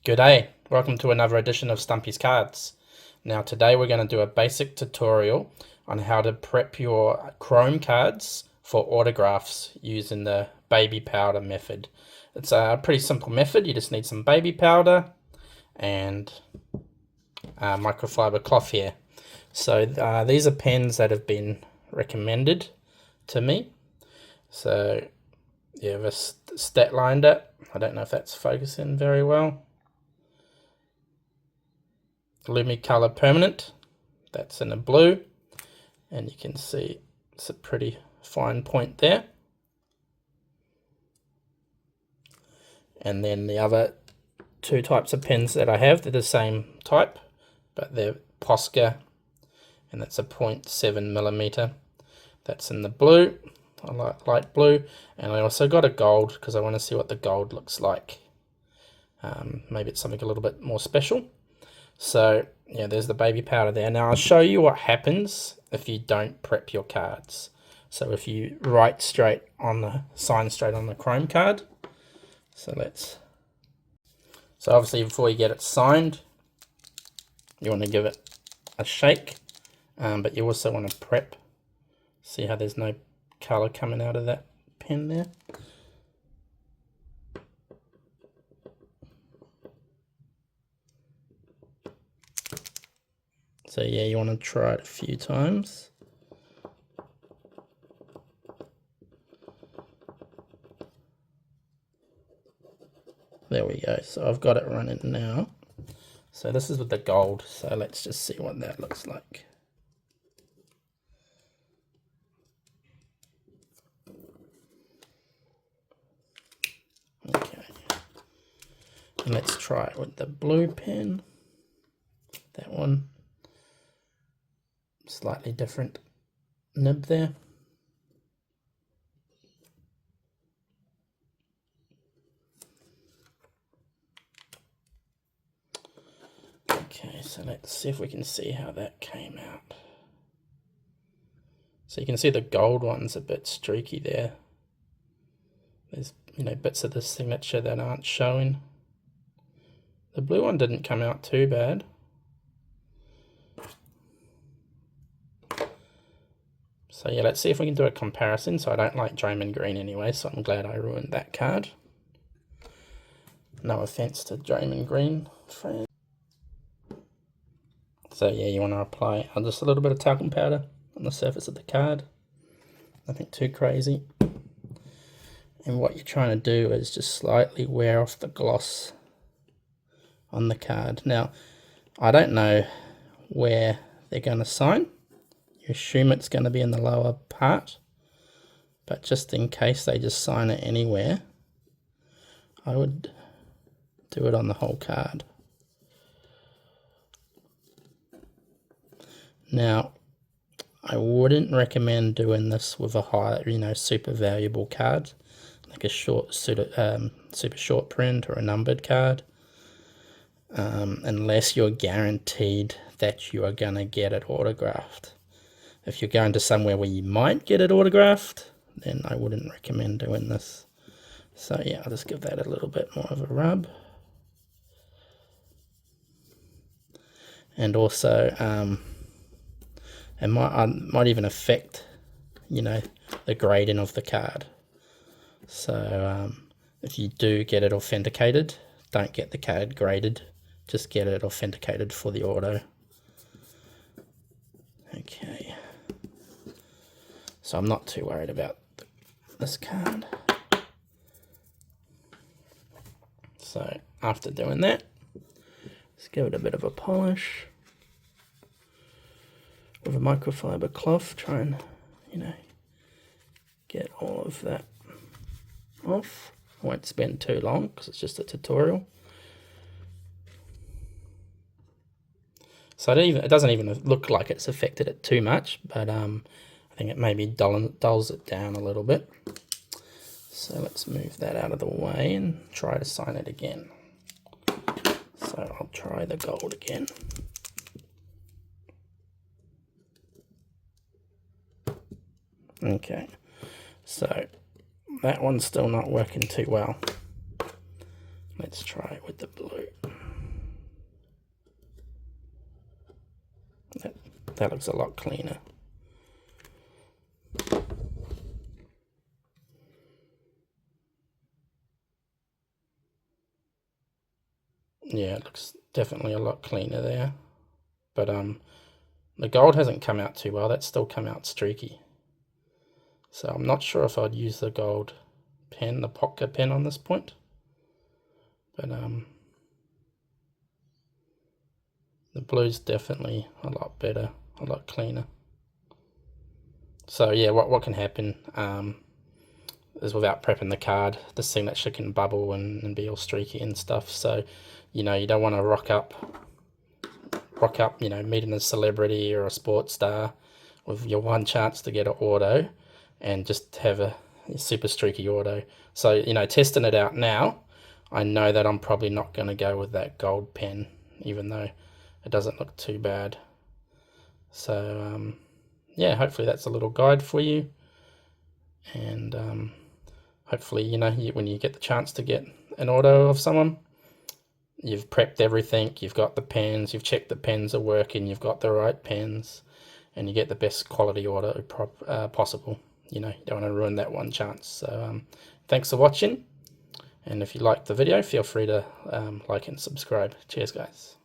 G'day, welcome to another edition of Stumpy's Cards. Now today we're going to do a basic tutorial on how to prep your chrome cards for autographs using the baby powder method. It's a pretty simple method. You just need some baby powder and microfiber cloth here. So these are pens that have been recommended to me. So yeah, this Statlander, I don't know if that's focusing very well. Lumicolor Permanent, that's in the blue, and you can see it's a pretty fine point there. And then the other two types of pens that I have, they're the same type, but they're Posca, and that's a 0.7 millimeter. That's in the blue, I like light blue, and I also got a gold because I want to see what the gold looks like. Maybe it's something a little bit more special. So yeah, there's the baby powder there. Now I'll show you what happens if you don't prep your cards. So if you write straight on the, sign straight on the chrome card. So obviously before you get it signed, you want to give it a shake, but you also want to prep. See how there's no color coming out of that pen there? So yeah, you want to try it a few times. There we go. So I've got it running now. So this is with the gold. So let's just see what that looks like. Okay. And let's try it with the blue pen. That one. Slightly different nib there. Okay, so let's see if we can see how that came out. So you can see the gold one's a bit streaky there. There's, bits of the signature that aren't showing. The blue one didn't come out too bad. So yeah, let's see if we can do a comparison. So I don't like Draymond Green anyway, so I'm glad I ruined that card. No offense to Draymond Green fans. So yeah, you want to apply just a little bit of talcum powder on the surface of the card. Nothing too crazy. And what you're trying to do is just slightly wear off the gloss on the card. Now, I don't know where they're going to sign. You assume it's going to be in the lower part, but just in case they just sign it anywhere, I would do it on the whole card. Now, I wouldn't recommend doing this with a high, super valuable card, like a super short print or a numbered card, unless you're guaranteed that you are going to get it autographed. If you're going to somewhere where you might get it autographed, then I wouldn't recommend doing this. So yeah, I'll just give that a little bit more of a rub. And also, it might even affect, the grading of the card. So if you do get it authenticated, don't get the card graded, just get it authenticated for the auto. Okay. So I'm not too worried about this card. So after doing that, let's give it a bit of a polish with a microfiber cloth. Try and, get all of that off. I won't spend too long because it's just a tutorial. So it doesn't even look like it's affected it too much, but I think it maybe dulls it down a little bit. So let's move that out of the way and try to sign it again. So I'll try the gold again. Okay, so that one's still not working too well. Let's try it with the blue. That looks a lot cleaner. Yeah, it looks definitely a lot cleaner there. But the gold hasn't come out too well. That's still come out streaky. So I'm not sure if I'd use the gold pen, the Potka pen on this point. But the blue's definitely a lot better, a lot cleaner. So yeah, what can happen is without prepping the card, the signature can bubble and be all streaky and stuff. So, you know, you don't want to rock up, you know, meeting a celebrity or a sports star with your one chance to get an auto and just have a super streaky auto. So, you know, testing it out now, I know that I'm probably not going to go with that gold pen, even though it doesn't look too bad. So, yeah, hopefully that's a little guide for you. And hopefully, you know, when you get the chance to get an auto of someone, you've prepped everything, you've got the pens, you've checked the pens are working, you've got the right pens, and you get the best quality auto possible. You know, you don't want to ruin that one chance. So thanks for watching, and if you liked the video, feel free to like and subscribe. Cheers, guys.